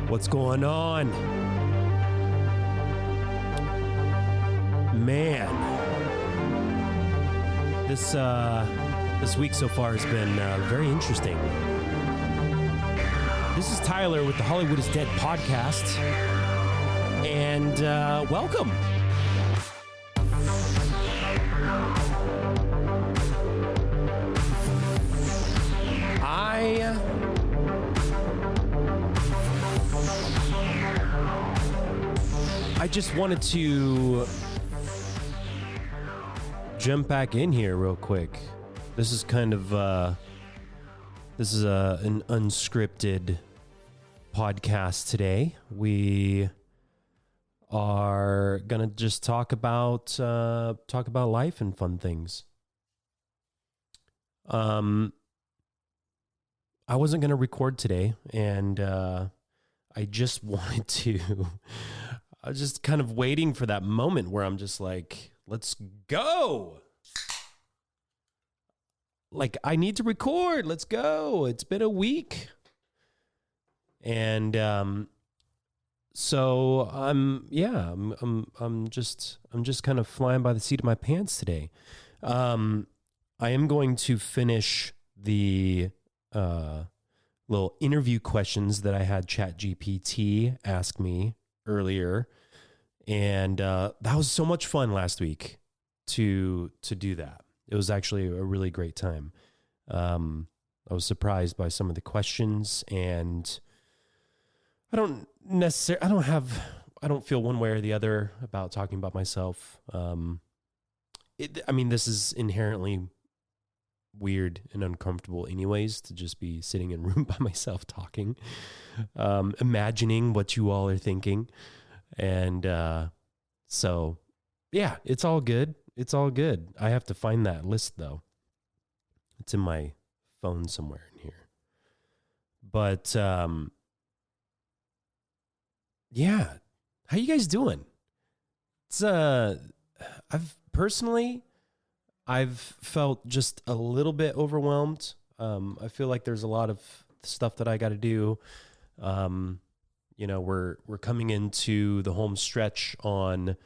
What's going on? Man, this week so far has been very interesting. This is Tyler with the Hollywood is Dead podcast, and welcome. I just wanted to jump back in here real quick. This is kind of an unscripted podcast today. We are gonna just talk about life and fun things. I wasn't gonna record today, and I just wanted to. I was just kind of waiting for that moment where I'm just like, let's go. Like, I need to record. Let's go. It's been a week. And so I'm just kind of flying by the seat of my pants today. I am going to finish the little interview questions that I had ChatGPT ask me earlier, and that was so much fun last week to do that. It was actually a really great time. I was surprised by some of the questions, and I don't feel one way or the other about talking about myself. This is inherently weird and uncomfortable anyways, to just be sitting in a room by myself talking, imagining what you all are thinking. And so yeah, it's all good. It's all good. I have to find that list though. It's in my phone somewhere in here. But yeah, how you guys doing? It's I've felt just a little bit overwhelmed. I feel like there's a lot of stuff that I got to do. We're coming into the home stretch on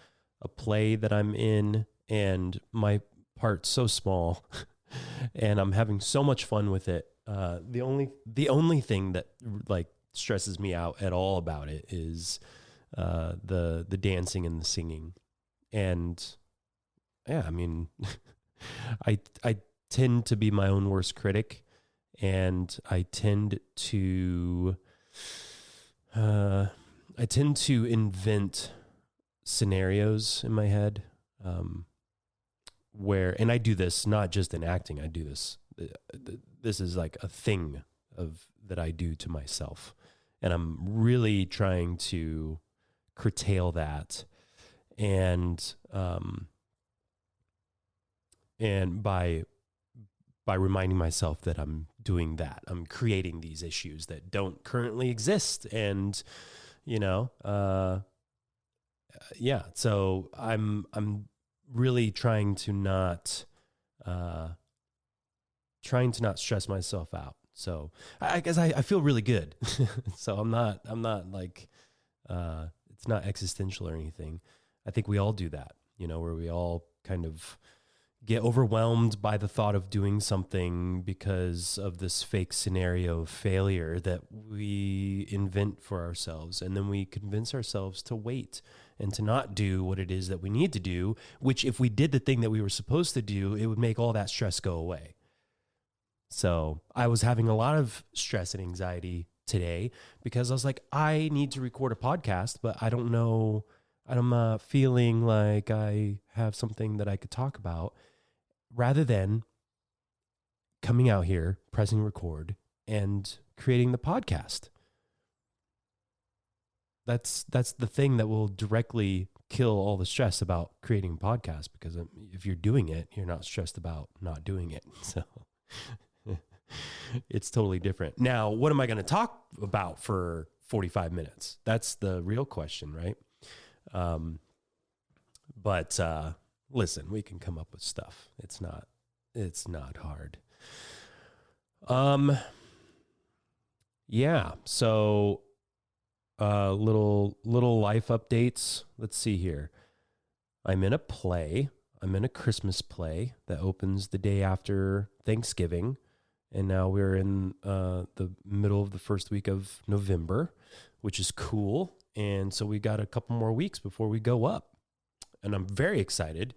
a play that I'm in, and my part's so small, and I'm having so much fun with it. The only thing that like stresses me out at all about it is the dancing and the singing, and yeah, I mean. I tend to be my own worst critic, and I tend to invent scenarios in my head, and I do this not just in acting. I do this. This is like a thing that I do to myself, and I'm really trying to curtail that, and by reminding myself that I'm doing that, I'm creating these issues that don't currently exist. And, so I'm really trying to not stress myself out. So I guess I feel really good. So I'm not like, it's not existential or anything. I think we all do that, where we all kind of get overwhelmed by the thought of doing something because of this fake scenario of failure that we invent for ourselves. And then we convince ourselves to wait and to not do what it is that we need to do, which if we did the thing that we were supposed to do, it would make all that stress go away. So I was having a lot of stress and anxiety today because I was like, I need to record a podcast, but I don't know. I'm not feeling like I have something that I could talk about, rather than coming out here, pressing record, and creating the podcast. That's the thing that will directly kill all the stress about creating a podcast, because if you're doing it, you're not stressed about not doing it. So it's totally different. Now, what am I going to talk about for 45 minutes? That's the real question, right? But listen, we can come up with stuff. It's not hard. Yeah. So, little life updates. Let's see here. I'm in a play. I'm in a Christmas play that opens the day after Thanksgiving. And now we're in the middle of the first week of November, which is cool. And so we got a couple more weeks before we go up. And I'm very excited.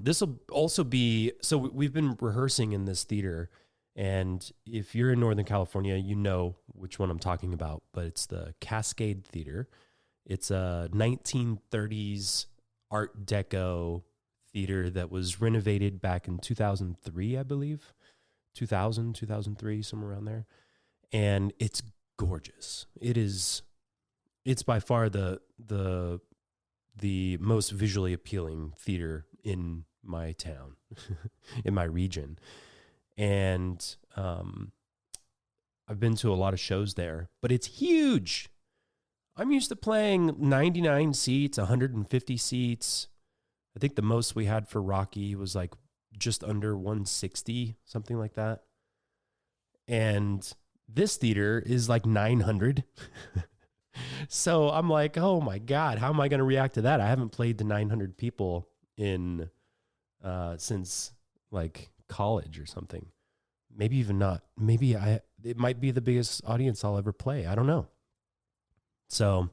This will also be, so we've been rehearsing in this theater. And if you're in Northern California, you know which one I'm talking about, but it's the Cascade Theater. It's a 1930s Art Deco theater that was renovated back in 2003, I believe. 2003, somewhere around there. And it's gorgeous. It's by far the most visually appealing theater in my town, in my region. And I've been to a lot of shows there, but it's huge. I'm used to playing 99 seats, 150 seats. I think the most we had for Rocky was like just under 160, something like that. And this theater is like 900. So I'm like, oh my God, how am I going to react to that? I haven't played to 900 people in since like college or something. Maybe even not. It might be the biggest audience I'll ever play. I don't know. So,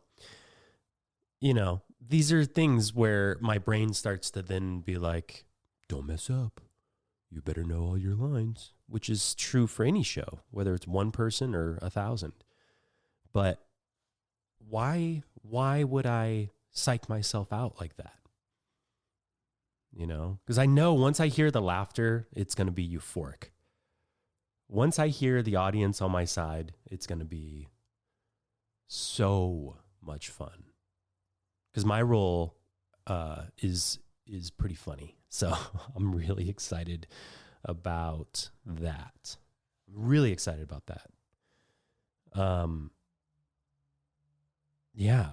these are things where my brain starts to then be like, don't mess up. You better know all your lines, which is true for any show, whether it's one person or 1,000. But why would I psych myself out like that? Because I know once I hear the laughter, it's going to be euphoric. Once I hear the audience on my side, it's going to be so much fun. Because my role is pretty funny. So I'm really excited about that. Yeah,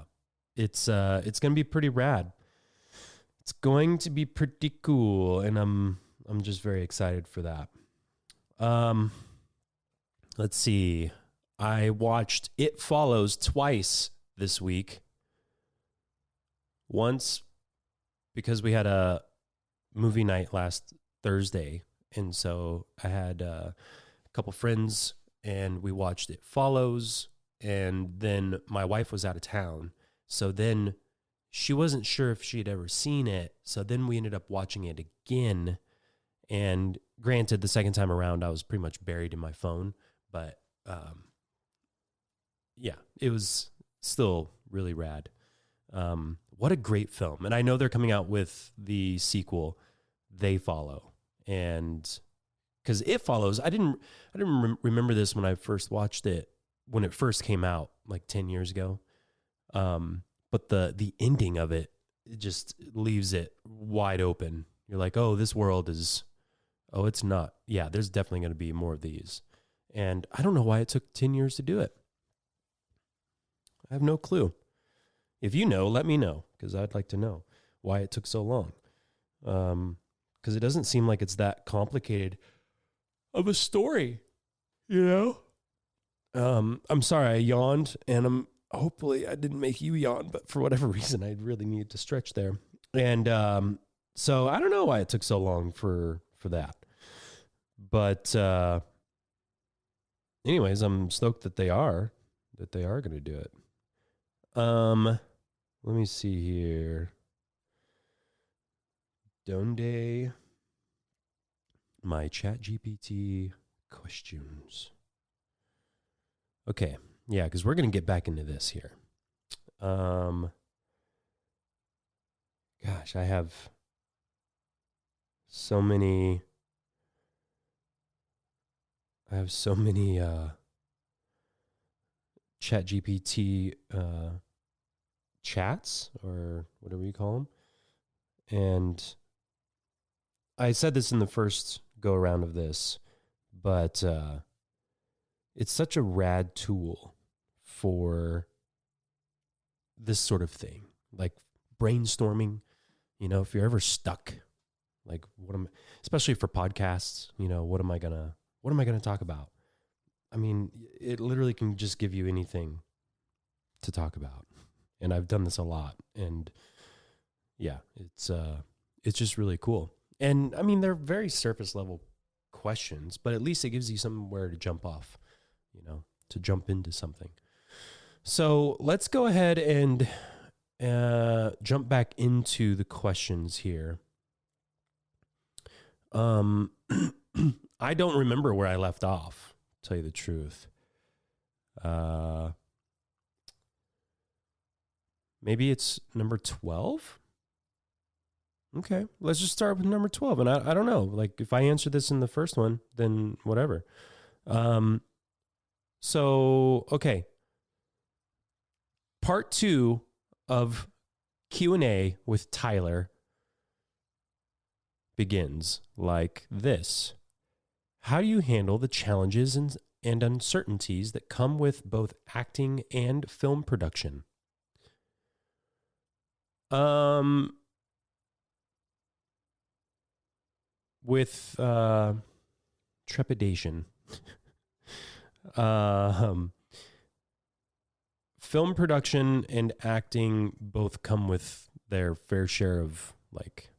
it's going to be pretty rad. It's going to be pretty cool, and I'm just very excited for that. Let's see. I watched It Follows twice this week. Once because we had a movie night last Thursday, and so I had a couple friends, and we watched It Follows, and then my wife was out of town, so then she wasn't sure if she had ever seen it, so then we ended up watching it again, and granted, the second time around, I was pretty much buried in my phone, but yeah, it was still really rad. What a great film. And I know they're coming out with the sequel, They Follow. And because It Follows, I didn't remember this when I first watched it, when it first came out like 10 years ago. But the ending of it just leaves it wide open. You're like, oh, this world is, oh, it's not. Yeah, there's definitely going to be more of these. And I don't know why it took 10 years to do it. I have no clue. If you know, let me know, because I'd like to know why it took so long. Because it doesn't seem like it's that complicated of a story, I'm sorry I yawned, and hopefully I didn't make you yawn, but for whatever reason, I really needed to stretch there. And so I don't know why it took so long for that. But anyways, I'm stoked that they are going to do it. Let me see here. Donde my ChatGPT questions. Okay. Yeah, because we're going to get back into this here. Gosh, I have so many ChatGPT chats, or whatever you call them. And I said this in the first go around of this, but it's such a rad tool for this sort of thing, like brainstorming. If you're ever stuck, like especially for podcasts, what am I gonna talk about? I mean, it literally can just give you anything to talk about. And I've done this a lot. And yeah, it's just really cool. And I mean, they're very surface level questions, but at least it gives you somewhere to jump off, to jump into something. So let's go ahead and jump back into the questions here. I don't remember where I left off, to tell you the truth. Maybe it's number 12? Okay, let's just start with number 12. And I don't know, like if I answer this in the first one, then whatever. So, okay. Part 2 of Q&A with Tyler begins like this. How do you handle the challenges and uncertainties that come with both acting and film production? With trepidation. Film production and acting both come with their fair share of like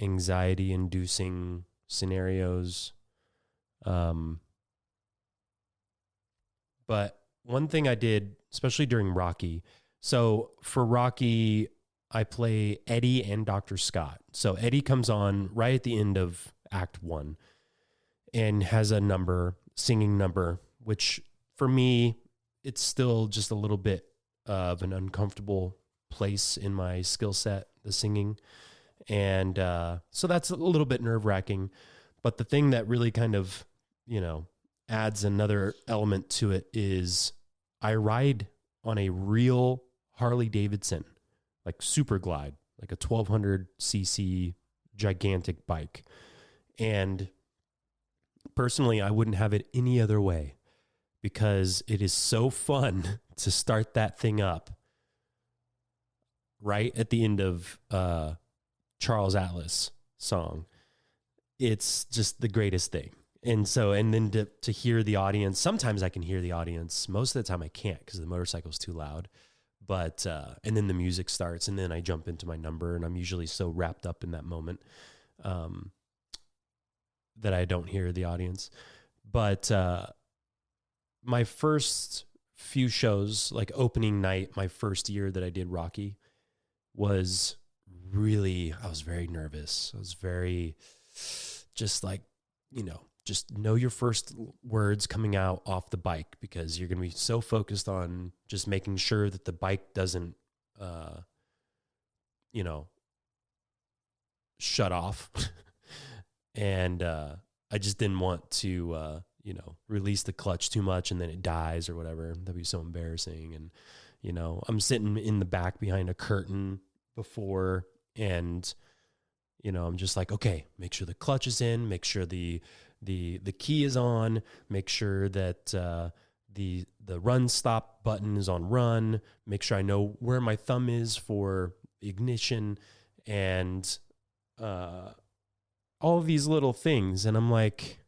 anxiety-inducing scenarios. But one thing I did, especially during Rocky, so for Rocky, I play Eddie and Dr. Scott. So Eddie comes on right at the end of Act 1 and has a number, singing number, which for me, it's still just a little bit of an uncomfortable place in my skill set, the singing. And so that's a little bit nerve-wracking. But the thing that really kind of, adds another element to it is I ride on a real Harley Davidson, like Super Glide, like a 1200cc gigantic bike. And personally, I wouldn't have it any other way because it is so fun to start that thing up right at the end of Charles Atlas song. It's just the greatest thing. And so, and then to hear the audience, sometimes I can hear the audience. Most of the time I can't because the motorcycle's too loud. But, and then the music starts and then I jump into my number and I'm usually so wrapped up in that moment that I don't hear the audience. But my first few shows, like opening night, my first year that I did Rocky was really, I was very nervous. I was very just like, just know your first words coming out off the bike because you're going to be so focused on just making sure that the bike doesn't, shut off. And I just didn't want to, release the clutch too much and then it dies or whatever. That'd be so embarrassing. And, I'm sitting in the back behind a curtain before and, I'm just like, okay, make sure the clutch is in, make sure the key is on, make sure that the run stop button is on run, make sure I know where my thumb is for ignition and all of these little things. And I'm like,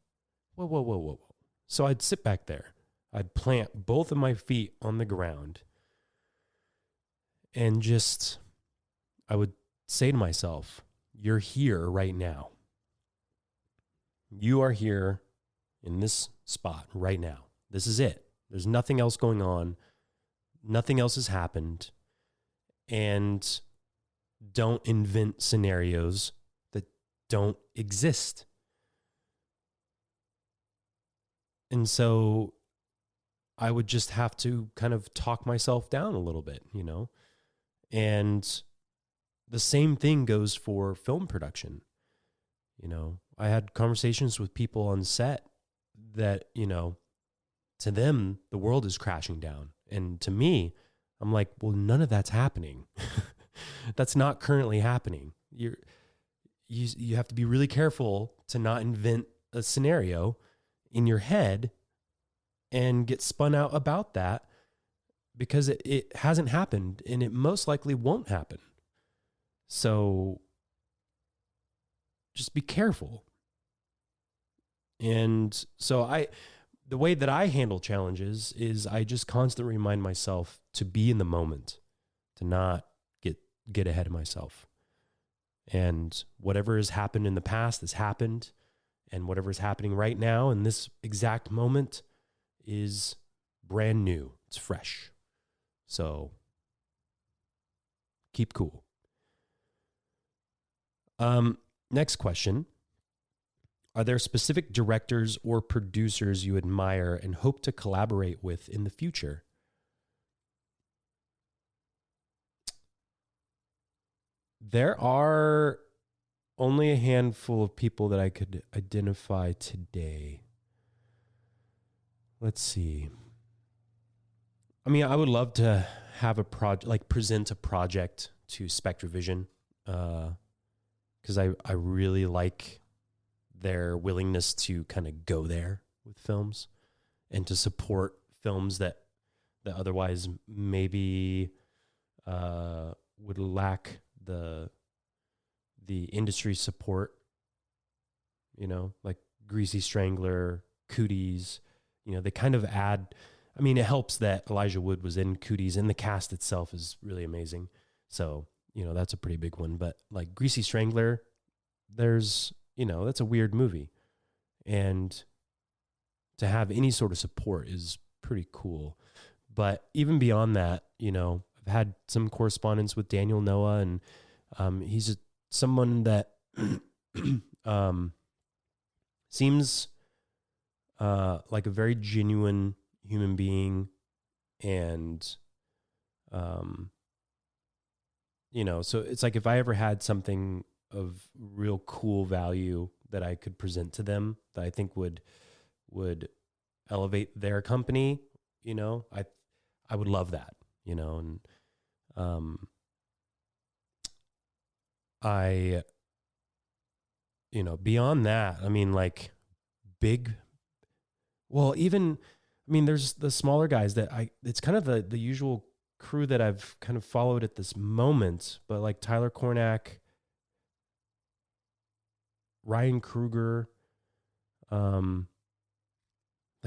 whoa. So I'd sit back there. I'd plant both of my feet on the ground and I would say to myself, you're here right now. You are here in this spot right now. This is it. There's nothing else going on. Nothing else has happened. And don't invent scenarios that don't exist. And so I would just have to kind of talk myself down a little bit, And the same thing goes for film production. I had conversations with people on set that, to them, the world is crashing down. And to me, I'm like, well, none of that's happening. That's not currently happening. You have to be really careful to not invent a scenario in your head and get spun out about that because it hasn't happened and it most likely won't happen. So just be careful. And so the way that I handle challenges is I just constantly remind myself to be in the moment, to not get ahead of myself. And whatever has happened in the past has happened, and whatever is happening right now in this exact moment is brand new. It's fresh. So keep cool. Next question. Are there specific directors or producers you admire and hope to collaborate with in the future? There are only a handful of people that I could identify today. Let's see. I mean, I would love to have a project, like present a project to SpectreVision, because I really like their willingness to kind of go there with films and to support films that otherwise maybe would lack the industry support, like Greasy Strangler, Cooties. They kind of add, I mean, it helps that Elijah Wood was in Cooties, and the cast itself is really amazing. So, that's a pretty big one. But like Greasy Strangler, there's, that's a weird movie. And to have any sort of support is pretty cool. But even beyond that, I've had some correspondence with Daniel Noah, and he's someone that seems like a very genuine human being, and so it's like if I ever had something of real cool value that I could present to them that I think would elevate their company, I would love that, and I, beyond that, I mean, like there's the smaller guys that it's kind of the usual crew that I've kind of followed at this moment, but like Tyler Cornack, Ryan Kruger, like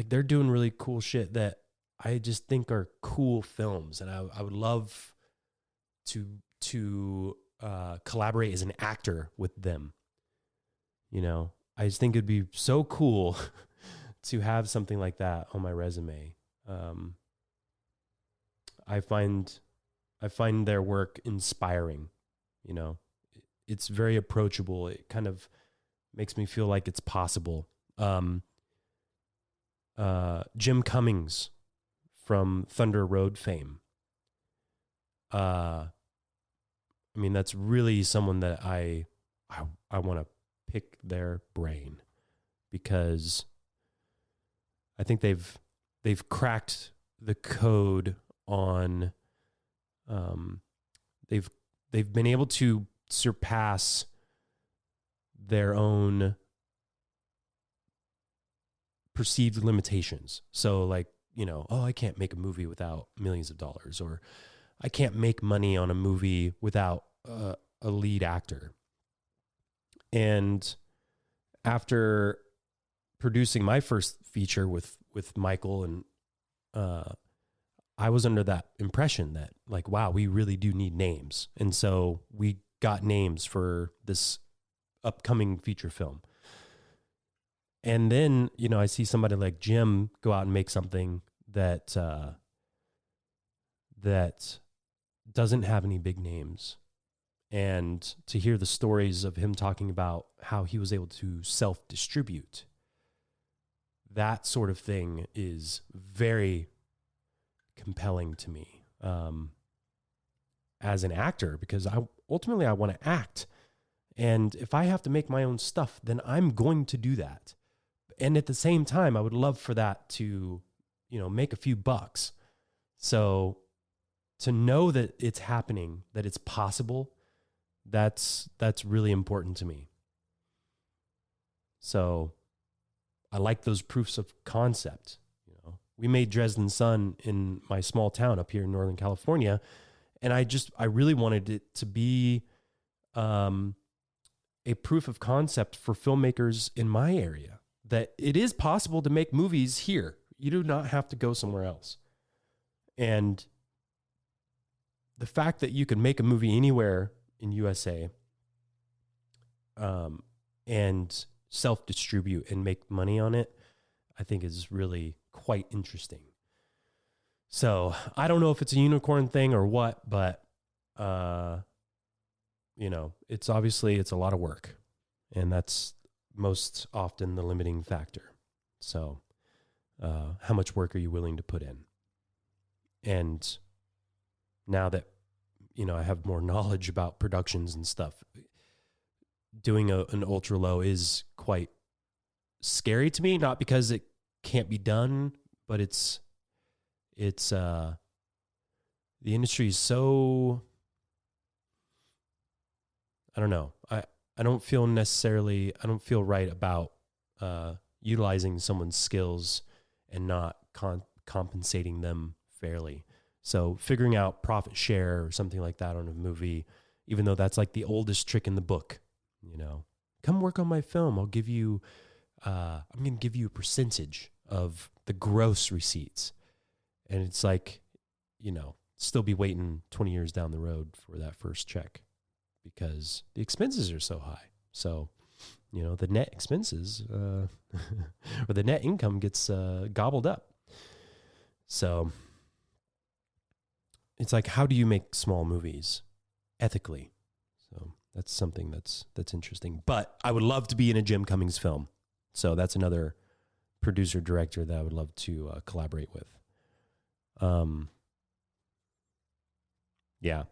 they're doing really cool shit that I just think are cool films. And I would love to collaborate as an actor with them. I just think it'd be so cool to have something like that on my resume. I find their work inspiring. It's very approachable. It kind of makes me feel like it's possible. Jim Cummings from Thunder Road fame. I mean, that's really someone that I want to pick their brain, because I think they've cracked the code on, they've been able to surpass their own perceived limitations. So like, I can't make a movie without millions of dollars, or I can't make money on a movie without a lead actor. And after producing my first feature with Michael, and I was under that impression that like, wow, we really do need names. And so we got names for this upcoming feature film. And then, I see somebody like Jim go out and make something that doesn't have any big names. And to hear the stories of him talking about how he was able to self-distribute, that sort of thing is very compelling to me as an actor, because ultimately I want to act. And if I have to make my own stuff, then I'm going to do that. And at the same time, I would love for that to, make a few bucks. So to know that it's happening, that it's possible, that's really important to me. So I like those proofs of concept. We made Dresden Sun in my small town up here in Northern California. And I really wanted it to be a proof of concept for filmmakers in my area, that it is possible to make movies here. You do not have to go somewhere else. And the fact that you can make a movie anywhere in USA and self-distribute and make money on it, I think is really quite interesting. So I don't know if it's a unicorn thing or what, but, it's obviously, it's a lot of work, and that's most often the limiting factor. So how much work are you willing to put in? And now that, I have more knowledge about productions and stuff, doing an ultra low is quite scary to me, not because it can't be done, but it's the industry is so, I don't know. I don't feel right about utilizing someone's skills and not compensating them fairly. So figuring out profit share or something like that on a movie, even though that's like the oldest trick in the book, come work on my film. I'll give you, I'm going to give you a percentage of the gross receipts. And it's like, still be waiting 20 years down the road for that first check because the expenses are so high. So, the net expenses or the net income gets gobbled up. So it's like, how do you make small movies ethically? So that's something that's interesting. But I would love to be in a Jim Cummings film. So that's another producer director that I would love to collaborate with. Yeah.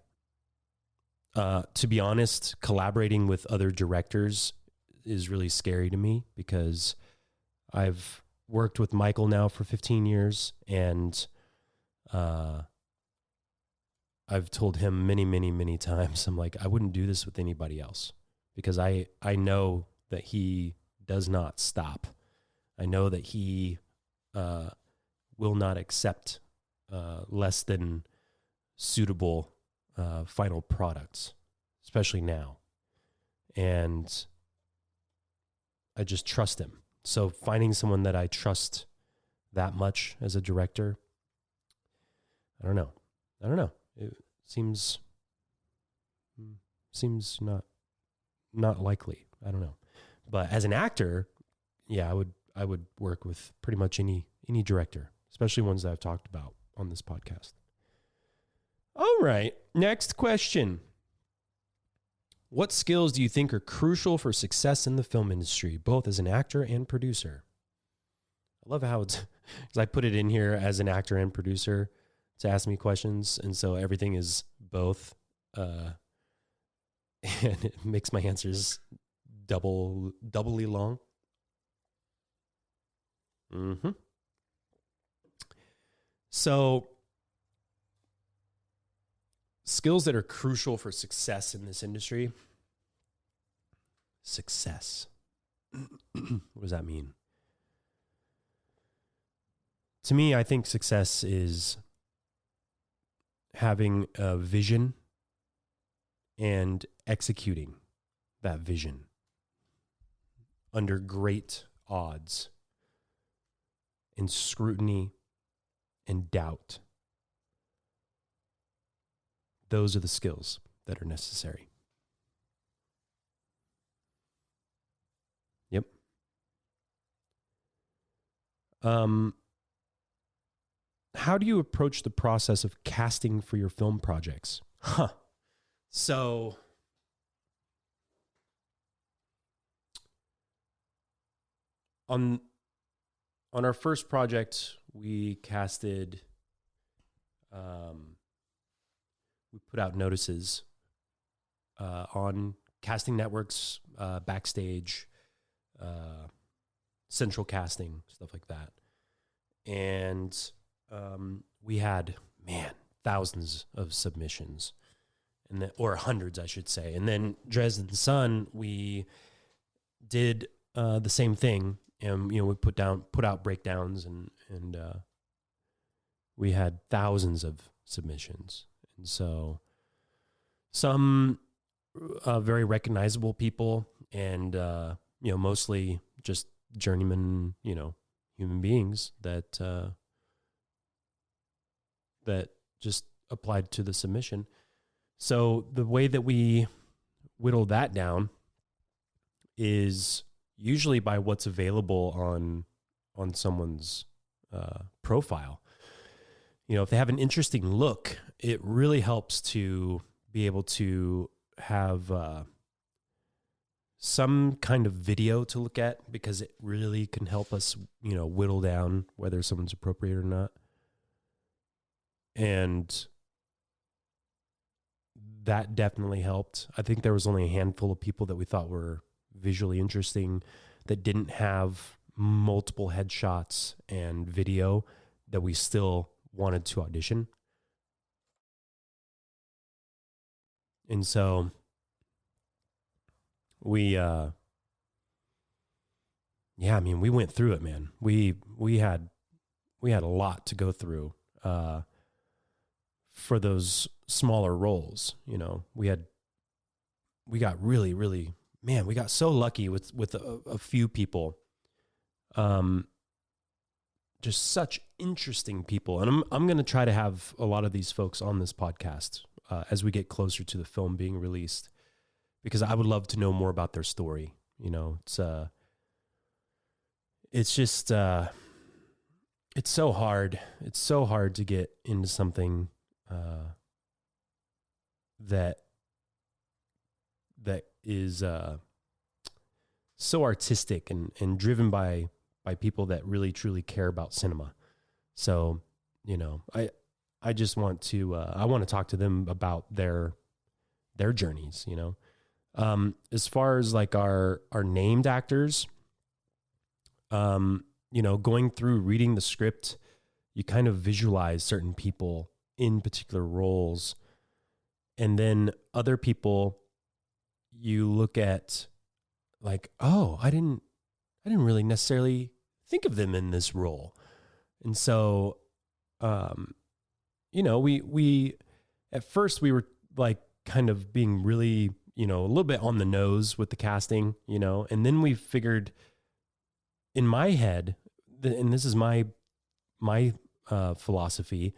To be honest, collaborating with other directors is really scary to me because I've worked with Michael now for 15 years, and I've told him many, many, many times, I'm like, I wouldn't do this with anybody else because I know that he does not stop. I know that he will not accept less than suitable final products, especially now. And I just trust him. So finding someone that I trust that much as a director, I don't know. It seems not likely. I don't know. But as an actor, yeah, I would work with pretty much any director, especially ones that I've talked about on this podcast. All right, next question. What skills do you think are crucial for success in the film industry, both as an actor and producer? I love how it's, because I put it in here as an actor and producer to ask me questions, and so everything is both, and it makes my answers doubly long. So, skills that are crucial for success in this industry. Success. What does that mean? To me, I think success is having a vision and executing that vision under great odds and scrutiny and doubt. Those are the skills that are necessary. Yep. How do you approach the process of casting for your film projects? So on our first project, we casted, we put out notices on casting networks, Backstage, Central Casting, stuff like that. And we had, thousands of submissions, or hundreds, I should say. And then Dresden Sun, we did the same thing, and we put out breakdowns, and we had thousands of submissions. And so some very recognizable people, and mostly just journeyman, human beings that that just applied to the submission. So the way that we whittle that down is usually by what's available on someone's profile. You know, if they have an interesting look, it really helps to be able to have some kind of video to look at, because it really can help us, you know, whittle down whether someone's appropriate or not. And that definitely helped. I think there was only a handful of people that we thought were visually interesting that didn't have multiple headshots and video that we still wanted to audition. And so we, I mean, we went through it, man. We had a lot to go through, for those smaller roles. You know, we got really, really, man, we got so lucky with a few people. Just such interesting people. And I'm going to try to have a lot of these folks on this podcast, as we get closer to the film being released, because I would love to know more about their story. You know, it's just, it's so hard. It's so hard to get into something, that is, so artistic and driven by people that really truly care about cinema. So, you know, I just want to, I want to talk to them about their journeys, you know. As far as like our named actors, you know, going through reading the script, you kind of visualize certain people in particular roles. And then other people you look at like, oh, I didn't really necessarily think of them in this role. And so, you know, we at first we were like kind of being really, you know, a little bit on the nose with the casting, you know, and then we figured in my head, and this is my philosophy,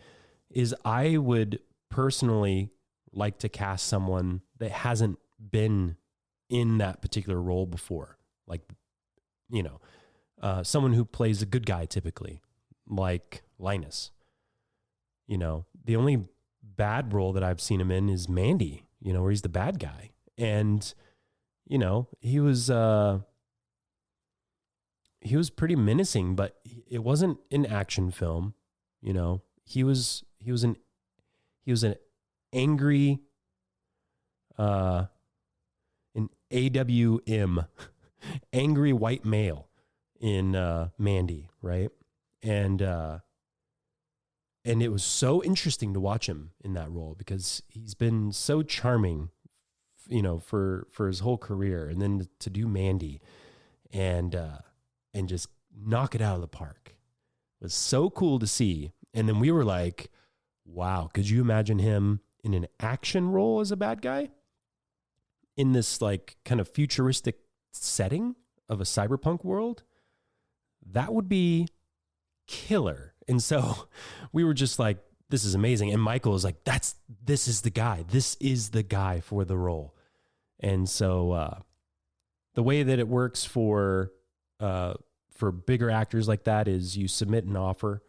is I would personally like to cast someone that hasn't been in that particular role before. Like, you know, someone who plays a good guy typically, like Linus. You know, the only bad role that I've seen him in is Mandy, you know, where he's the bad guy. And, you know, he was pretty menacing, but it wasn't an action film. You know, he was an angry, an AWM, angry white male in Mandy, right? And it was so interesting to watch him in that role because he's been so charming, you know, for his whole career, and then to do Mandy and just knock it out of the park was so cool to see. And then we were like, wow, could you imagine him in an action role as a bad guy in this like kind of futuristic setting of a cyberpunk world? That would be killer. And so we were just like, this is amazing. And Michael was like, this is the guy. This is the guy for the role. And so the way that it works for bigger actors like that is you submit an offer,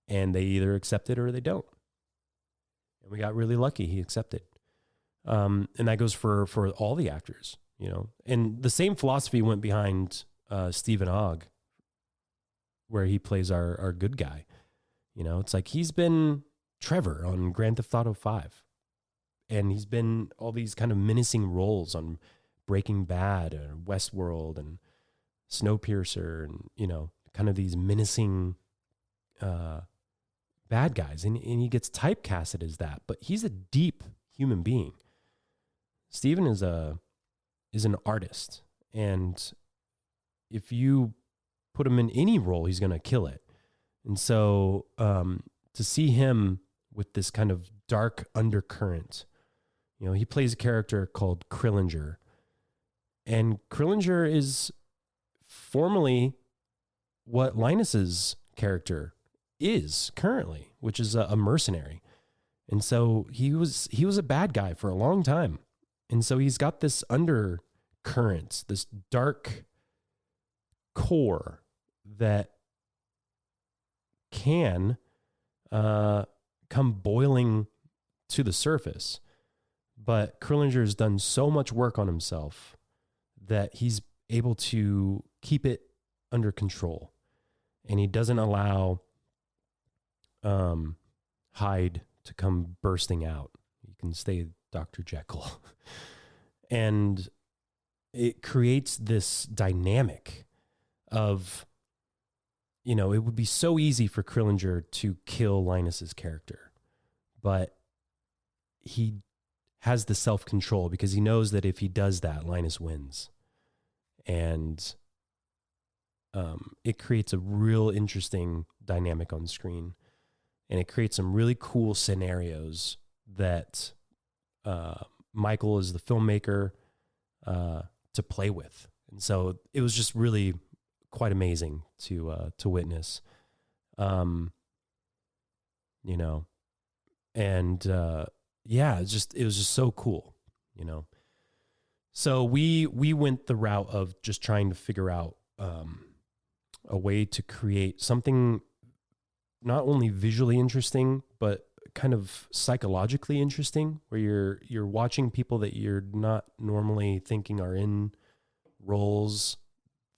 and they either accept it or they don't. And we got really lucky. He accepted. And that goes for all the actors, you know. And the same philosophy went behind Stephen Ogg, where he plays our good guy. You know, it's like he's been Trevor on Grand Theft Auto 5. And he's been all these kind of menacing roles on Breaking Bad and Westworld and Snowpiercer, and, you know, kind of these menacing bad guys. And he gets typecasted as that, but he's a deep human being. Steven is an artist. And if you put him in any role, he's going to kill it. And so to see him with this kind of dark undercurrent, you know, he plays a character called Krillinger. And Krillinger is formally what Linus's character is currently, which is a mercenary. And so he was a bad guy for a long time. And so he's got this undercurrent, this dark core that can come boiling to the surface. But Krillinger's done so much work on himself that he's able to keep it under control. And he doesn't allow Hyde to come bursting out. You can stay Dr. Jekyll. And it creates this dynamic of, you know, it would be so easy for Krillinger to kill Linus's character, but he has the self-control because he knows that if he does that, Linus wins. And it creates a real interesting dynamic on screen. And it creates some really cool scenarios that Michael is the filmmaker to play with. And so it was just really quite amazing to witness, you know, and yeah, it was just so cool, you know. So we went the route of just trying to figure out a way to create something not only visually interesting, but kind of psychologically interesting, where you're watching people that you're not normally thinking are in roles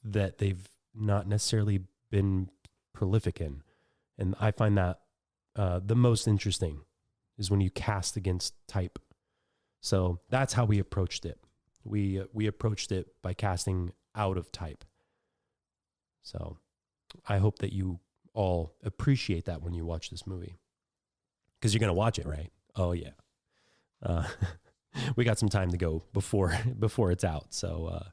that they've not necessarily been prolific in. And I find that the most interesting is when you cast against type. So that's how we approached it. We approached it by casting out of type. So I hope that you all appreciate that when you watch this movie, because you're going to watch it, right? Oh yeah. We got some time to go before it's out. So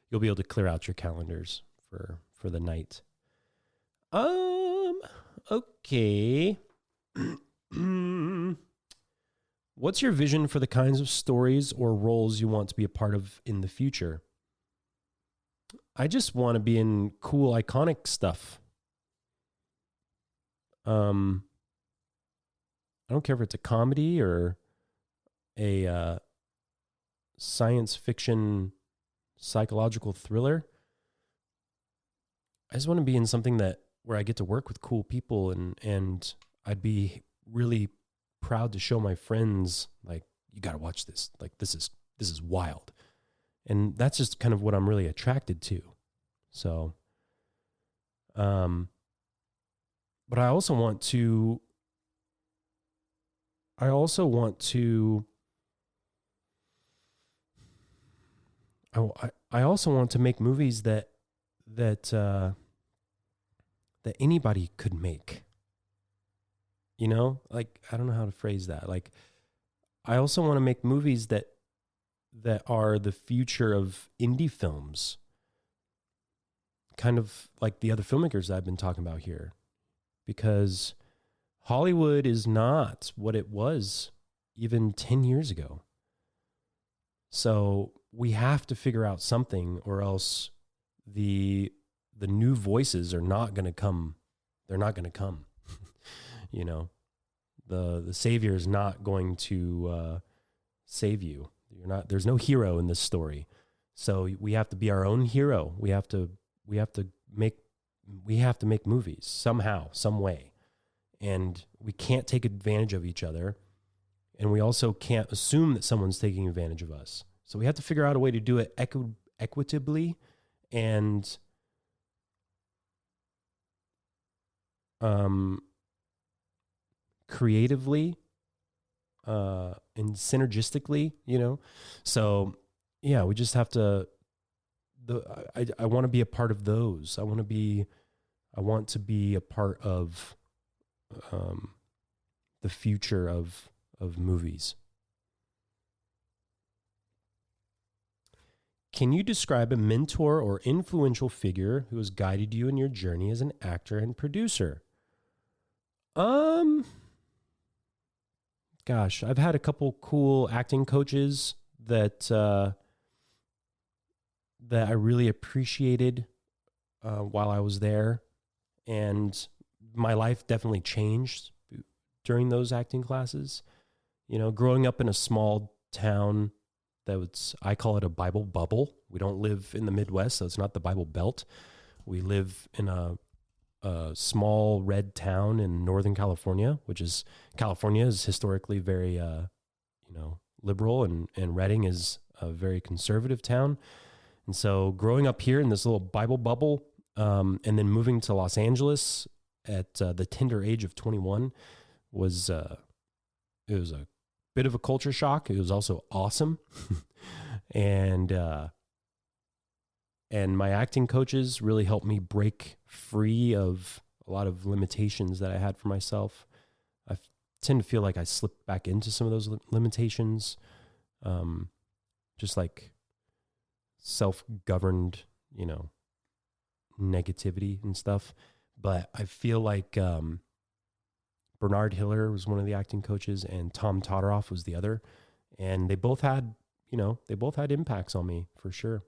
you'll be able to clear out your calendars for the night. Okay. What's your vision for the kinds of stories or roles you want to be a part of in the future? I just want to be in cool, iconic stuff. I don't care if it's a comedy or a science fiction psychological thriller. I just want to be in something where I get to work with cool people, and I'd be really proud to show my friends, like, you got to watch this. Like, this is wild. And that's just kind of what I'm really attracted to. So, but I also want to I also want to make movies that anybody could make. You know, like, I don't know how to phrase that. Like, I also want to make movies that are the future of indie films, kind of like the other filmmakers that I've been talking about here, because Hollywood is not what it was even 10 years ago. So we have to figure out something, or else the new voices are not going to come. They're not going to come. You know, the savior is not going to save you. There's no hero in this story. So we have to be our own hero. We have to make movies somehow, some way. And we can't take advantage of each other. And we also can't assume that someone's taking advantage of us. So we have to figure out a way to do it equitably and creatively and synergistically, you know? So yeah, we just have to, I want to be a part of those. I want to be a part of the future of movies. Can you describe a mentor or influential figure who has guided you in your journey as an actor and producer? Gosh, I've had a couple cool acting coaches that I really appreciated while I was there. And my life definitely changed during those acting classes. You know, growing up in a small town I call it a Bible bubble. We don't live in the Midwest, so it's not the Bible Belt. We live in a small red town in Northern California, California is historically very, liberal, and Redding is a very conservative town. And so growing up here in this little Bible bubble, and then moving to Los Angeles at the tender age of 21 it was a bit of a culture shock. It was also awesome. and my acting coaches really helped me break free of a lot of limitations that I had for myself. I tend to feel like I slipped back into some of those limitations, just like self-governed, negativity and stuff. But I feel like Bernard Hiller was one of the acting coaches and Tom Todoroff was the other. And they both had impacts on me for sure.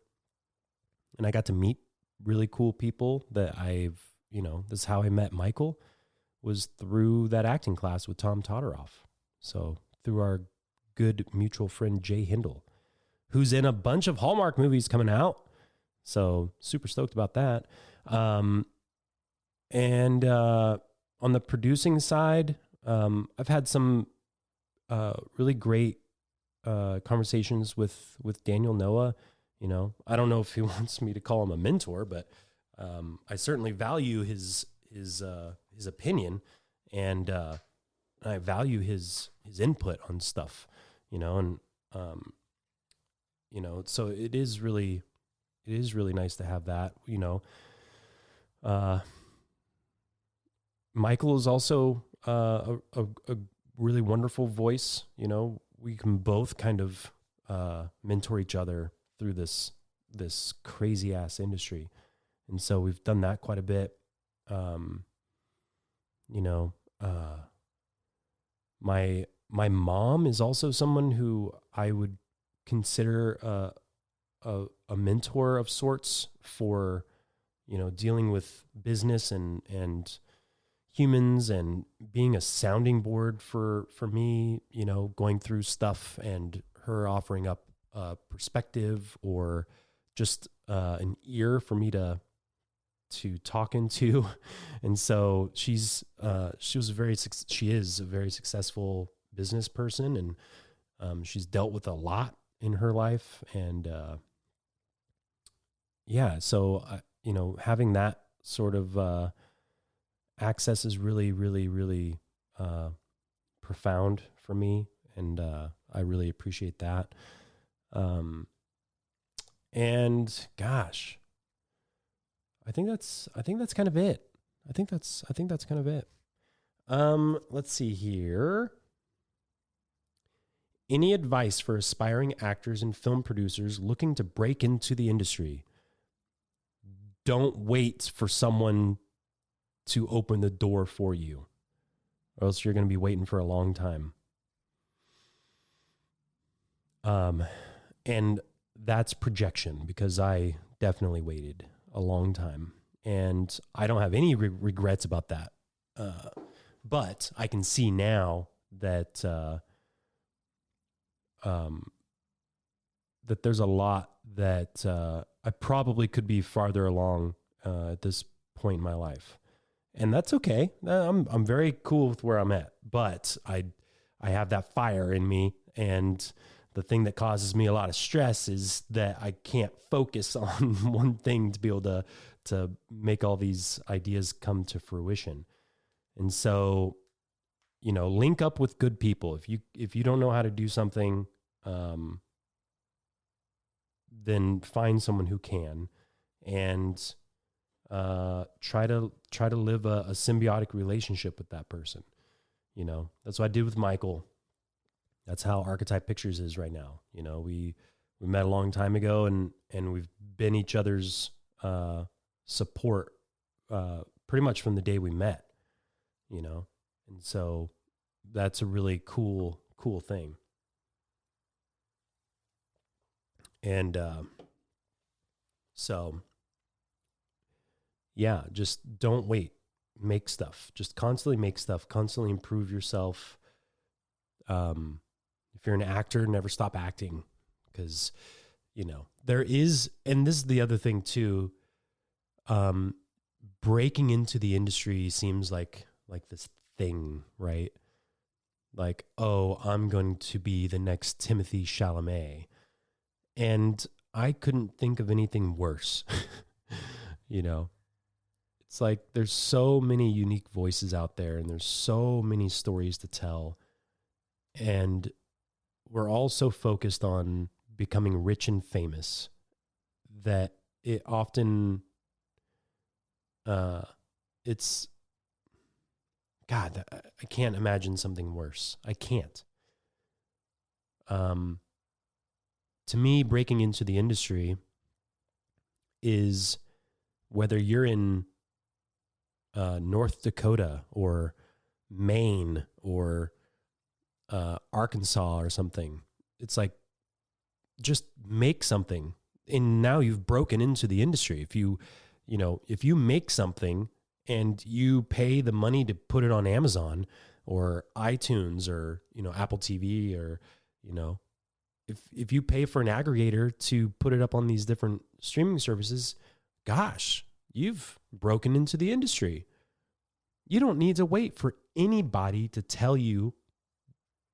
And I got to meet really cool people that this is how I met Michael, was through that acting class with Tom Todoroff. So through our good mutual friend, Jay Hindle, who's in a bunch of Hallmark movies coming out. So super stoked about that. And on the producing side, I've had some really great conversations with Daniel Noah. I don't know if he wants me to call him a mentor, but I certainly value his opinion, and I value his input on stuff, and so it is really nice to have that. Michael is also a really wonderful voice. We can both kind of mentor each other through this crazy ass industry. And so we've done that quite a bit. My mom is also someone who I would consider a mentor of sorts for, dealing with business and humans, and being a sounding board for me, going through stuff and her offering up a perspective or just an ear for me to talk into. And so she is a very successful business person, and she's dealt with a lot in her life. And so having that sort of access is really, really, really profound for me, and I really appreciate that. And gosh, I think that's kind of it. I think that's kind of it. Let's see here. Any advice for aspiring actors and film producers looking to break into the industry? Don't wait for someone to open the door for you, or else you're going to be waiting for a long time. And that's projection, because I definitely waited a long time, and I don't have any regrets about that. But I can see now that that there's a lot that I probably could be farther along at this point in my life. And that's okay. I'm very cool with where I'm at, but I have that fire in me, and the thing that causes me a lot of stress is that I can't focus on one thing to be able to make all these ideas come to fruition. And so, link up with good people. If you don't know how to do something, then find someone who can, and try to live a symbiotic relationship with that person. That's what I did with Michael. That's how Archetype Pictures is right now. We met a long time ago, and we've been each other's support pretty much from the day we met. And so that's a really cool thing. And so, yeah, just don't wait. make stuff, just constantly make stuff, constantly improve yourself. If you're an actor, never stop acting, because, there is, and this is the other thing too, breaking into the industry seems like this thing, right? Like, oh, I'm going to be the next Timothy Chalamet. And I couldn't think of anything worse. It's like there's so many unique voices out there, and there's so many stories to tell. And we're all so focused on becoming rich and famous that it often, it's, God, I can't imagine something worse. I can't. To me, breaking into the industry is whether you're in North Dakota or Maine or Arkansas or something. It's like, just make something. And now you've broken into the industry. If you make something and you pay the money to put it on Amazon or iTunes or, Apple TV, or, if you pay for an aggregator to put it up on these different streaming services, gosh, you've broken into the industry. You don't need to wait for anybody to tell you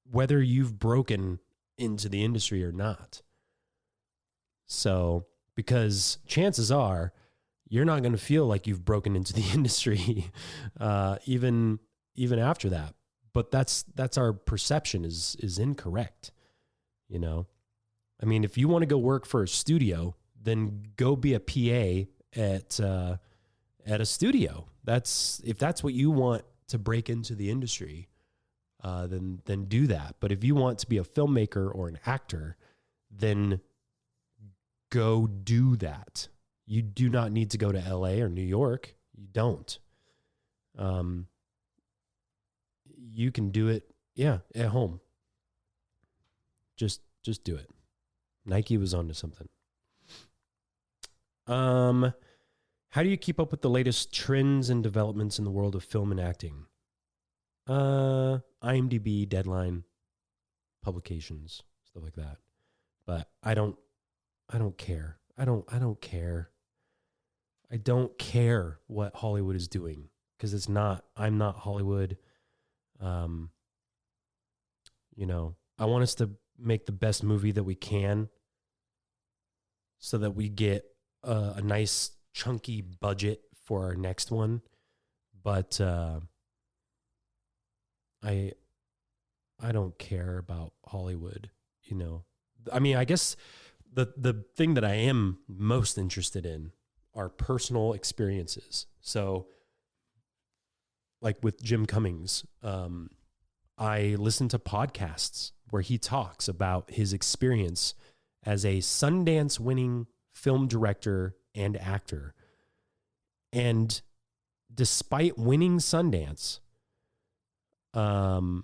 whether you've broken into the industry or not. So, because chances are you're not going to feel like you've broken into the industry, even after that. But that's our perception is incorrect. I mean, if you want to go work for a studio, then go be a PA at a studio. If that's what you want to break into the industry, then do that. But if you want to be a filmmaker or an actor, then go do that. You do not need to go to LA or New York. You don't. You can do it, at home. Just do it. Nike was onto something. How do you keep up with the latest trends and developments in the world of film and acting? IMDb, Deadline, publications, stuff like that. But I don't care. I don't care. I don't care what Hollywood is doing, because I'm not Hollywood. I want us to make the best movie that we can so that we get a nice chunky budget for our next one. But I don't care about Hollywood, I mean, I guess the thing that I am most interested in are personal experiences. So like with Jim Cummings, I listen to podcasts where he talks about his experience as a Sundance winning film director and actor. And despite winning Sundance for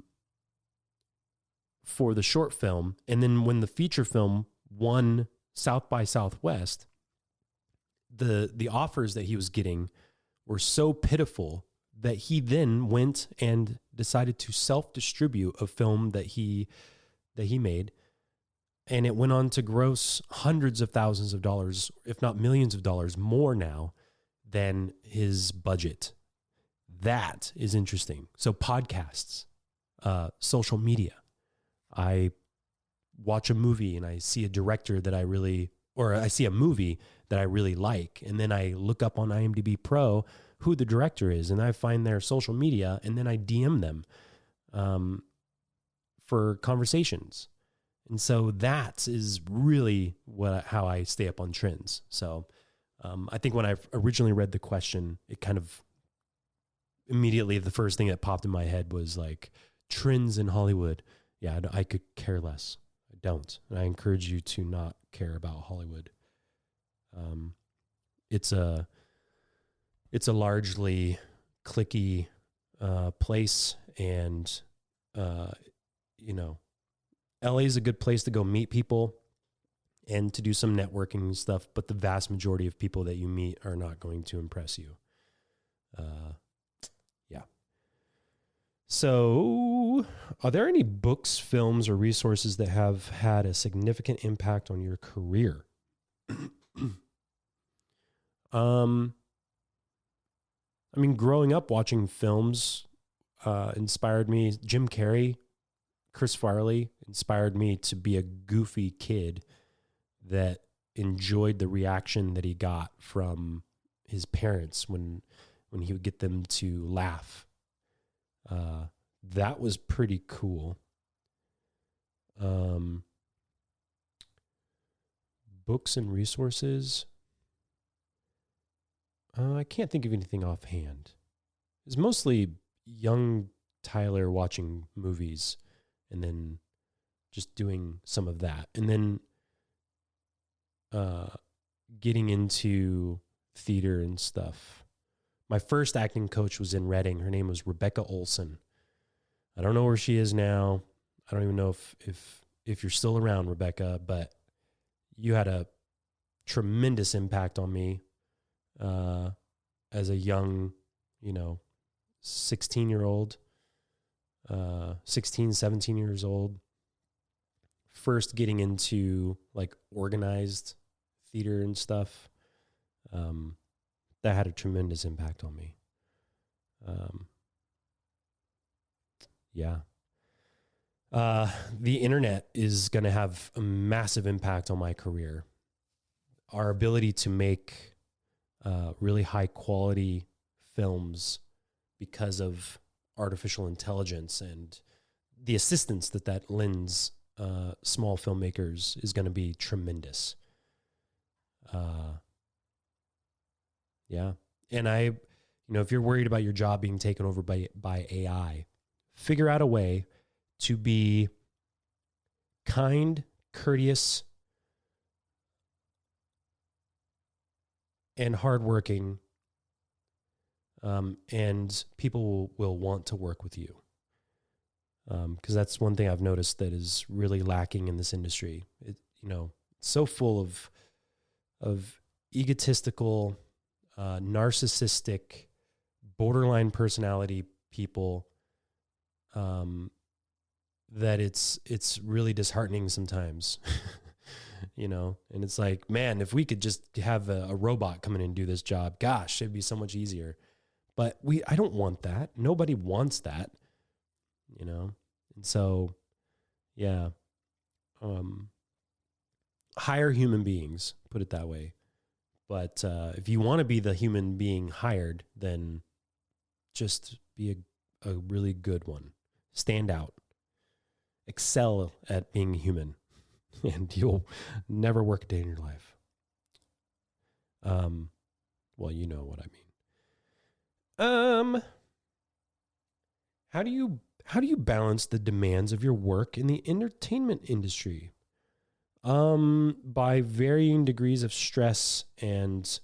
the short film, and then when the feature film won South by Southwest, the offers that he was getting were so pitiful that he then went and decided to self-distribute a film that he made. And it went on to gross hundreds of thousands of dollars, if not millions of dollars more now than his budget. That is interesting. So podcasts, social media. I watch a movie and I see a director that I see a movie that I really like. And then I look up on IMDb Pro who the director is, and I find their social media, and then I DM them for conversations. And so that is really how I stay up on trends. So I think when I originally read the question, it kind of immediately, the first thing that popped in my head was like trends in Hollywood. Yeah, I could care less. I don't. And I encourage you to not care about Hollywood. It's a largely cliquey place, and LA is a good place to go meet people and to do some networking and stuff, but the vast majority of people that you meet are not going to impress you. So, are there any books, films, or resources that have had a significant impact on your career? um, I mean, growing up watching films inspired me. Jim Carrey, Chris Farley inspired me to be a goofy kid that enjoyed the reaction that he got from his parents when he would get them to laugh. That was pretty cool. Books and resources. I can't think of anything offhand. It's mostly young Tyler watching movies and then just doing some of that. And then getting into theater and stuff. My first acting coach was in Reading. Her name was Rebecca Olson. I don't know where she is now. I don't even know if you're still around, Rebecca, but you had a tremendous impact on me as a young, 16-year-old, 16, 17 years old. First getting into like organized theater and stuff. That had a tremendous impact on me. Yeah. The internet is going to have a massive impact on my career. Our ability to make really high quality films because of artificial intelligence and the assistance that lends small filmmakers is going to be tremendous. Yeah. And if you're worried about your job being taken over by AI, figure out a way to be kind, courteous, and hardworking, and people will want to work with you. Because that's one thing I've noticed that is really lacking in this industry. It's so full of egotistical, narcissistic, borderline personality people, that it's really disheartening sometimes. And it's like, man, if we could just have a robot come in and do this job, gosh, it'd be so much easier. But I don't want that. Nobody wants that, And so, yeah, hire human beings, put it that way. But if you want to be the human being hired, then just be a really good one. Stand out. Excel at being human. And you'll never work a day in your life. Well, you know what I mean. How do you balance the demands of your work in the entertainment industry? By varying degrees of stress and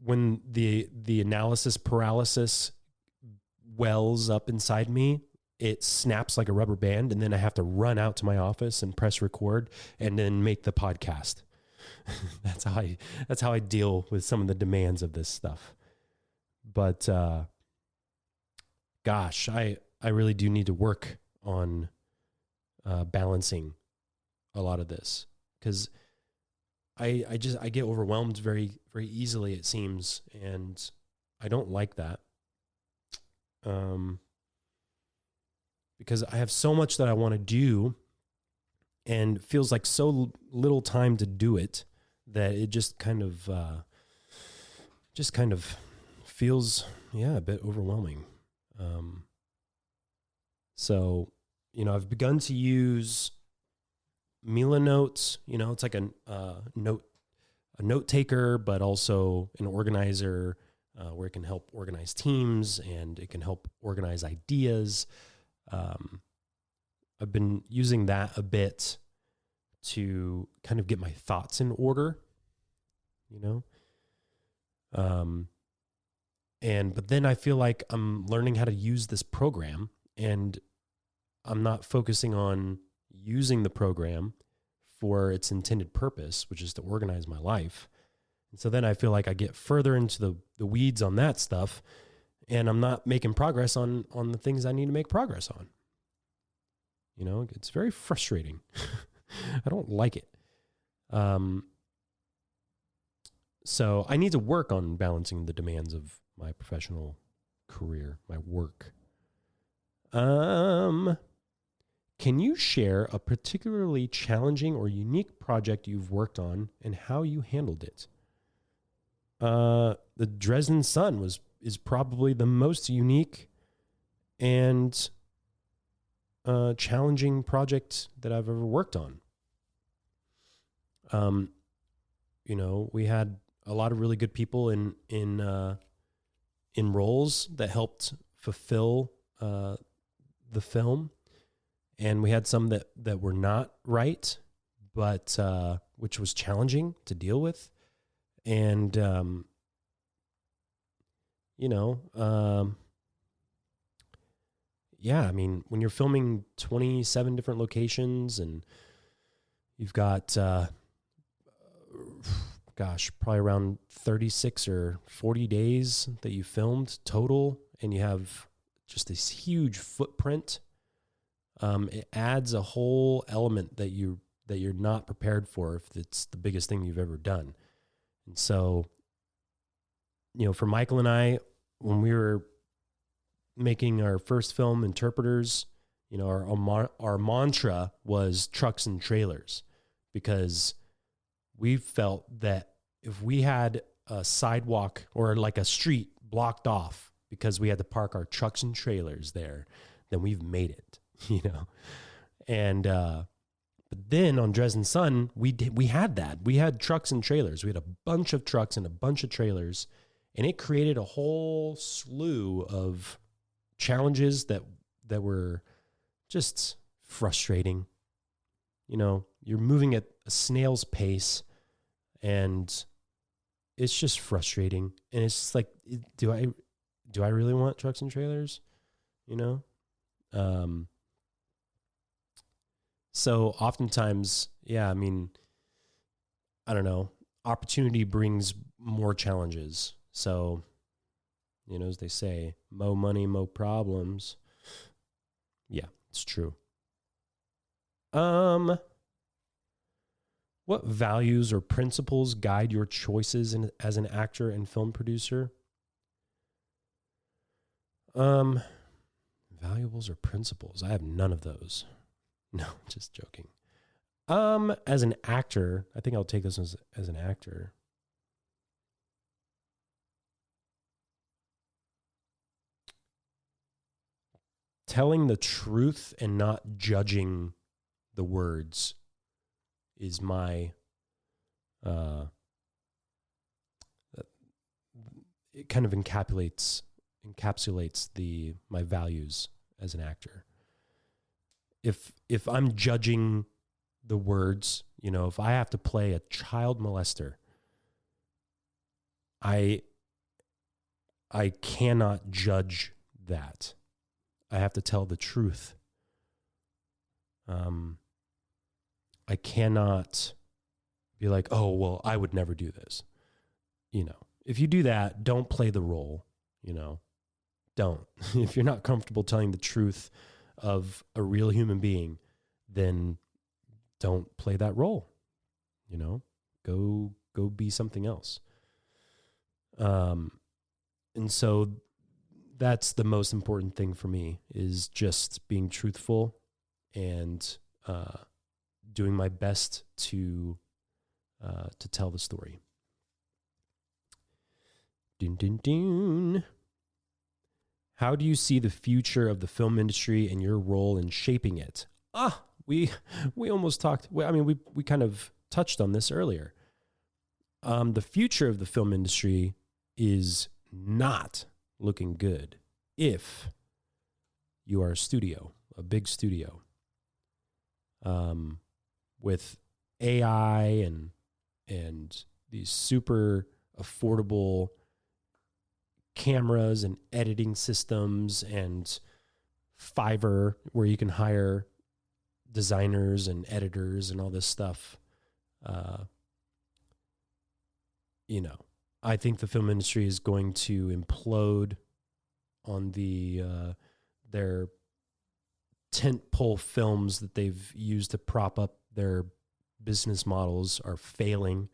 when the analysis paralysis wells up inside me, it snaps like a rubber band, and then I have to run out to my office and press record and then make the podcast. That's how I deal with some of the demands of this stuff. But gosh, I really do need to work on balancing a lot of this, because I get overwhelmed very, very easily, it seems, and I don't like that. Because I have so much that I want to do, and it feels like so little time to do it that it just kind of feels, a bit overwhelming. So, I've begun to use Mila Notes. It's like a note taker, but also an organizer, where it can help organize teams and it can help organize ideas. I've been using that a bit to kind of get my thoughts in order, but then I feel like I'm learning how to use this program, and I'm not focusing on using the program for its intended purpose, which is to organize my life. And so then I feel like I get further into the weeds on that stuff, and I'm not making progress on the things I need to make progress on. You know, it's very frustrating. I don't like it. So I need to work on balancing the demands of my professional career, my work. Can you share a particularly challenging or unique project you've worked on and how you handled it? The Dresden Sun is probably the most unique and challenging project that I've ever worked on. You know, we had a lot of really good people in roles that helped fulfill the film, and we had some that were not right, but which was challenging to deal with, and yeah, I mean, when you're filming 27 different locations and you've got probably around 36 or 40 days that you filmed total, and you have just this huge footprint, it adds a whole element that you're not prepared for if it's the biggest thing you've ever done. And so, you know, for Michael and I, when we were making our first film, Interpreters, you know, our mantra was trucks and trailers, because we felt that if we had a sidewalk or like a street blocked off because we had to park our trucks and trailers there, then we've made it, you know? And, but then on Dresden Sun, we had that. We had trucks and trailers. We had a bunch of trucks and a bunch of trailers, and it created a whole slew of challenges that were just frustrating. You know, you're moving at a snail's pace, and it's just frustrating. And it's just like, do I really want trucks and trailers? You know? So oftentimes, yeah, I mean, I don't know, opportunity brings more challenges. So, you know, as they say, mo money, mo problems. Yeah, it's true. What values or principles guide your choices as an actor and film producer? Valuables or principles? I have none of those. No, just joking. As an actor, I think I'll take this as an actor. Telling the truth and not judging the words is my, it kind of encapsulates my values as an actor. If I'm judging the words, you know, if I have to play a child molester, I cannot judge that. I have to tell the truth. I cannot be like, oh, well, I would never do this. You know, if you do that, don't play the role, you know, don't. If you're not comfortable telling the truth of a real human being, then don't play that role, you know, go be something else. And so that's the most important thing for me, is just being truthful and, doing my best to tell the story. Dun, dun, dun. How do you see the future of the film industry and your role in shaping it? We almost talked. I mean, we kind of touched on this earlier. The future of the film industry is not looking good if you are a studio, a big studio, with AI and these super affordable cameras and editing systems and Fiverr, where you can hire designers and editors and all this stuff. you know, I think the film industry is going to implode on their tentpole films that they've used to prop up their business models are failing.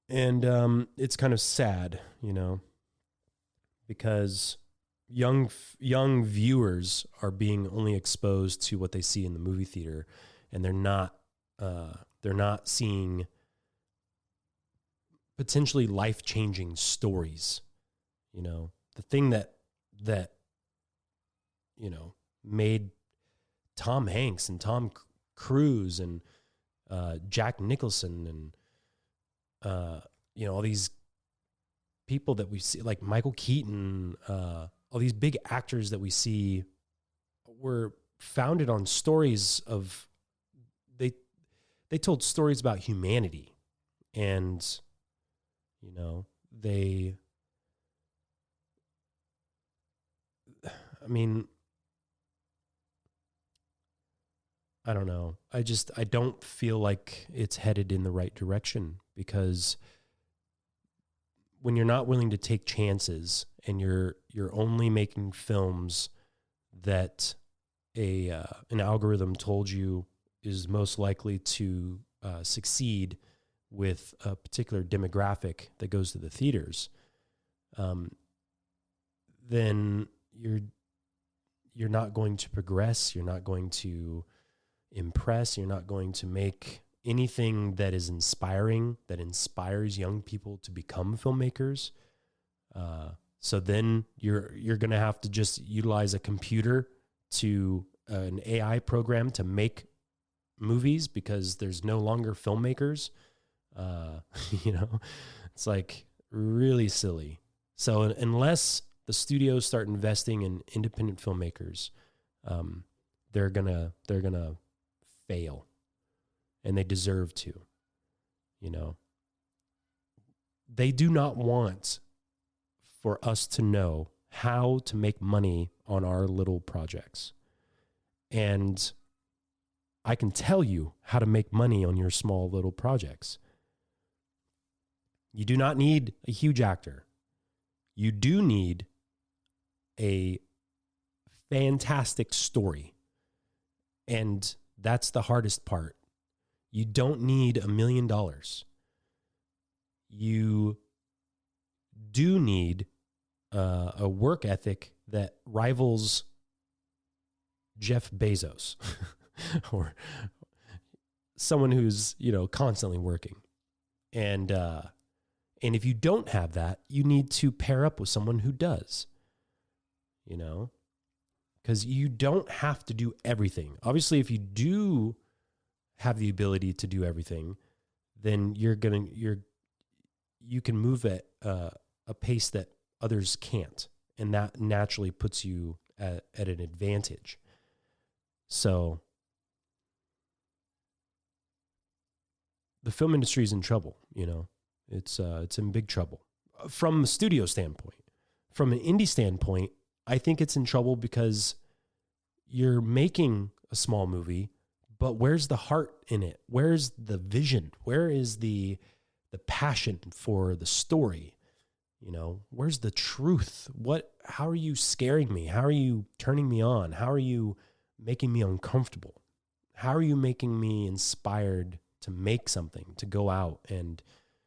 And it's kind of sad, you know, because young viewers are being only exposed to what they see in the movie theater, and they're not seeing potentially life-changing stories. You know, the thing that you know made Tom Hanks and Tom Cruise and Jack Nicholson and you know, all these people that we see, like Michael Keaton, all these big actors that we see were founded on stories of, they told stories about humanity. And, you know, I don't know. I don't feel like it's headed in the right direction, because when you're not willing to take chances and you're only making films that an algorithm told you is most likely to succeed with a particular demographic that goes to the theaters, then you're not going to progress. You're not going to impress. You're not going to make anything that is inspiring, that inspires young people to become filmmakers. So then you're going to have to just utilize a computer to an AI program to make movies, because there's no longer filmmakers. You know, it's like really silly. So unless the studios start investing in independent filmmakers, they're gonna fail, and they deserve to. You know, they do not want for us to know how to make money on our little projects. And I can tell you how to make money on your small little projects. You do not need a huge actor. You do need a fantastic story. And that's the hardest part. You don't need $1 million. You do need a work ethic that rivals Jeff Bezos or someone who's, you know, constantly working. And if you don't have that, you need to pair up with someone who does, you know, because you don't have to do everything. Obviously, if you do have the ability to do everything, then you can move at a pace that others can't, and that naturally puts you at an advantage. So the film industry is in trouble, you know. It's in big trouble from a studio standpoint. From an indie standpoint, I think it's in trouble because you're making a small movie, but where's the heart in it? Where's the vision? Where is the passion for the story? You know, where's the truth? How are you scaring me? How are you turning me on? How are you making me uncomfortable? How are you making me inspired to make something, to go out and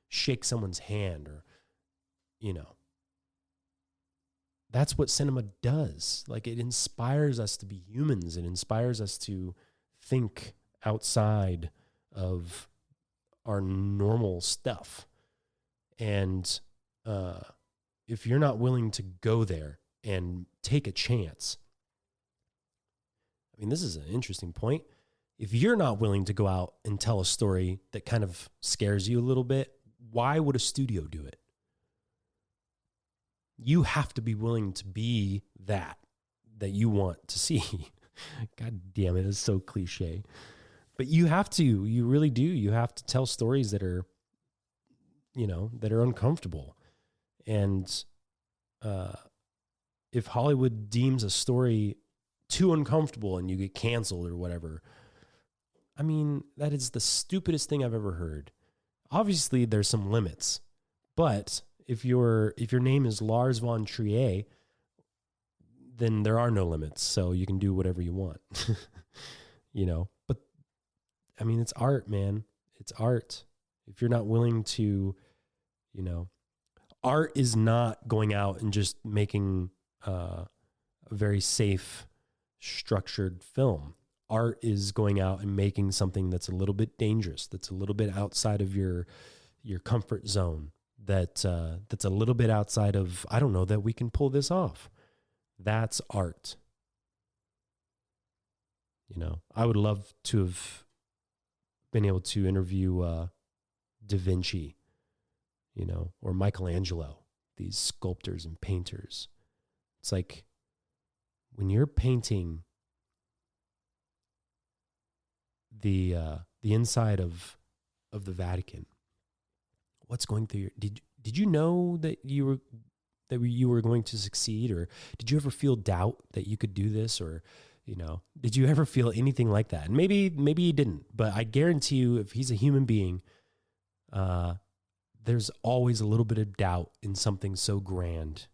shake someone's hand, or, you know, that's what cinema does. Like, it inspires us to be humans. It inspires us to think outside of our normal stuff. And if you're not willing to go there and take a chance, I mean, this is an interesting point. If you're not willing to go out and tell a story that kind of scares you a little bit, why would a studio do it? You have to be willing to be that you want to see. God damn it, it's so cliche. But you have to, you really do. You have to tell stories that are, you know, that are uncomfortable. And if Hollywood deems a story too uncomfortable and you get canceled or whatever, I mean, that is the stupidest thing I've ever heard. Obviously, there's some limits, but if your name is Lars von Trier, then there are no limits. So you can do whatever you want, But I mean, it's art, man. It's art. If you're not willing to, art is not going out and just making a very safe, structured film. Art is going out and making something that's a little bit dangerous, that's a little bit outside of your comfort zone, that's a little bit outside of, I don't know that we can pull this off. That's art. I would love to have been able to interview Da Vinci, or Michelangelo, these sculptors and painters. It's like when you're painting the inside of the Vatican, what's going through your, did you know that you were going to succeed, or did you ever feel doubt that you could do this, or did you ever feel anything like that? And maybe you didn't, but I guarantee you, if he's a human being, there's always a little bit of doubt in something so grand,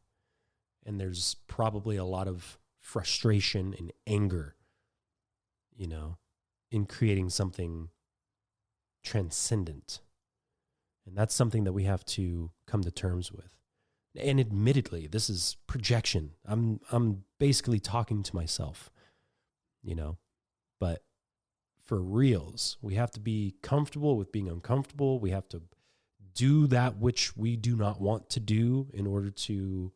and there's probably a lot of frustration and anger, in creating something transcendent. And that's something that we have to come to terms with. And admittedly, this is projection. I'm basically talking to myself, but for reals, we have to be comfortable with being uncomfortable. We have to do that which we do not want to do in order to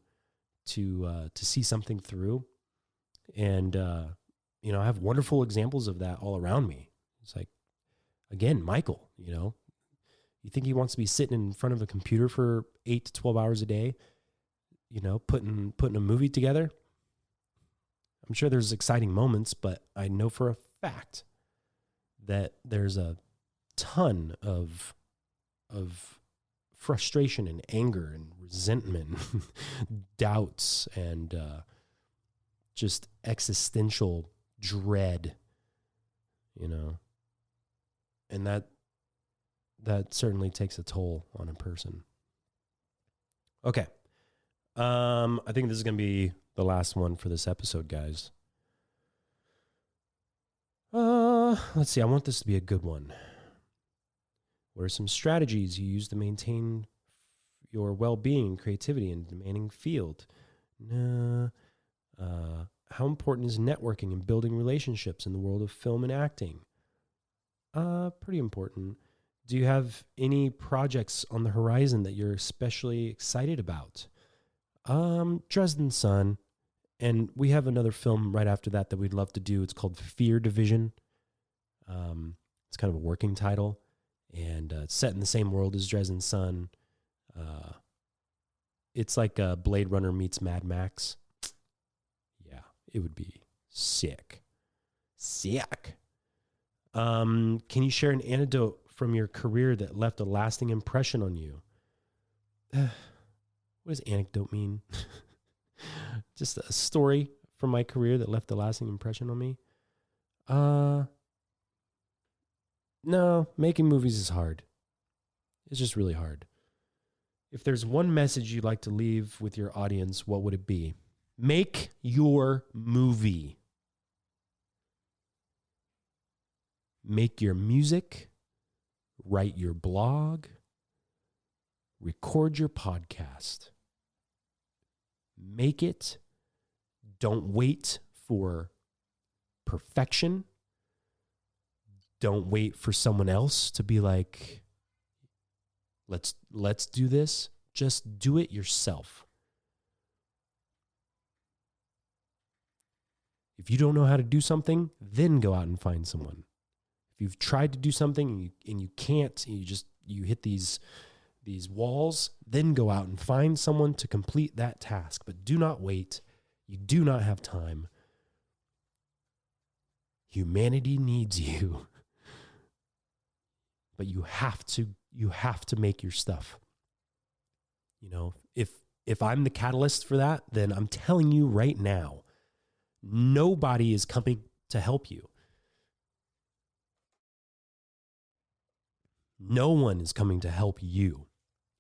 see something through. And, I have wonderful examples of that all around me. It's like, again, Michael, you think he wants to be sitting in front of a computer for 8 to 12 hours a day, putting a movie together? I'm sure there's exciting moments, but I know for a fact that there's a ton of frustration and anger and resentment, doubts, and just existential dread, and that certainly takes a toll on a person. Okay. I think this is going to be the last one for this episode, guys. Let's see. I want this to be a good one. What are some strategies you use to maintain your well-being, creativity, and demanding field? How important is networking and building relationships in the world of film and acting? Pretty important. Do you have any projects on the horizon that you're especially excited about? Dresden Sun, and we have another film right after that we'd love to do. It's called Fear Division. It's kind of a working title, and it's set in the same world as Dresden Sun. It's like Blade Runner meets Mad Max. Yeah, it would be sick. Sick. Can you share an anecdote from your career that left a lasting impression on you? What does anecdote mean? Just a story from my career that left a lasting impression on me? No, making movies is hard. It's just really hard. If there's one message you'd like to leave with your audience, what would it be? Make your movie. Make your music, write your blog, record your podcast. Make it. Don't wait for perfection. Don't wait for someone else to be like, let's do this. Just do it yourself. If you don't know how to do something, then go out and find someone. If you've tried to do something and you can't, and you hit these walls, then go out and find someone to complete that task. But do not wait. You do not have time. Humanity needs you. But you have to make your stuff. If I'm the catalyst for that, then I'm telling you right now, nobody is coming to help you. No one is coming to help you.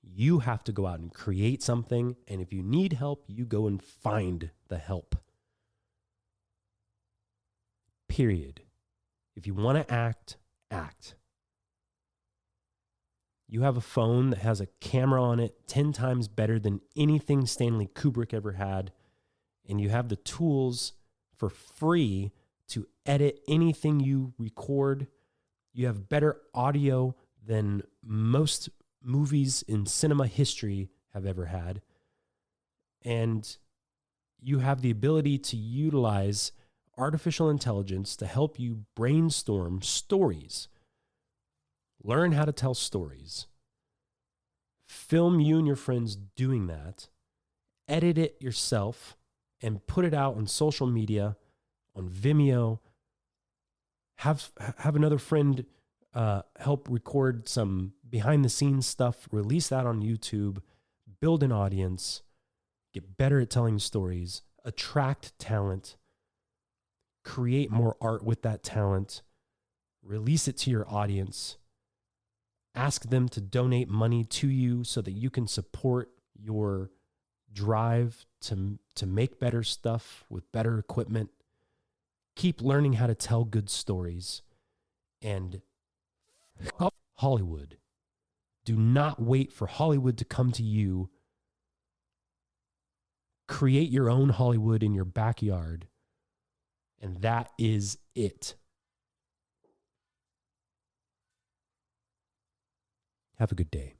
You have to go out and create something. And if you need help, you go and find the help. Period. If you want to act, act. You have a phone that has a camera on it 10 times better than anything Stanley Kubrick ever had. And you have the tools for free to edit anything you record. You have better audio than most movies in cinema history have ever had. And you have the ability to utilize artificial intelligence to help you brainstorm stories. Learn how to tell stories. Film you and your friends doing that. Edit it yourself and put it out on social media, on Vimeo. Have another friend help record some behind the scenes stuff, release that on YouTube, build an audience, get better at telling stories, attract talent, create more art with that talent, release it to your audience, ask them to donate money to you so that you can support your drive to make better stuff with better equipment. Keep learning how to tell good stories. And Hollywood. Do not wait for Hollywood to come to you. Create your own Hollywood in your backyard. And that is it. Have a good day.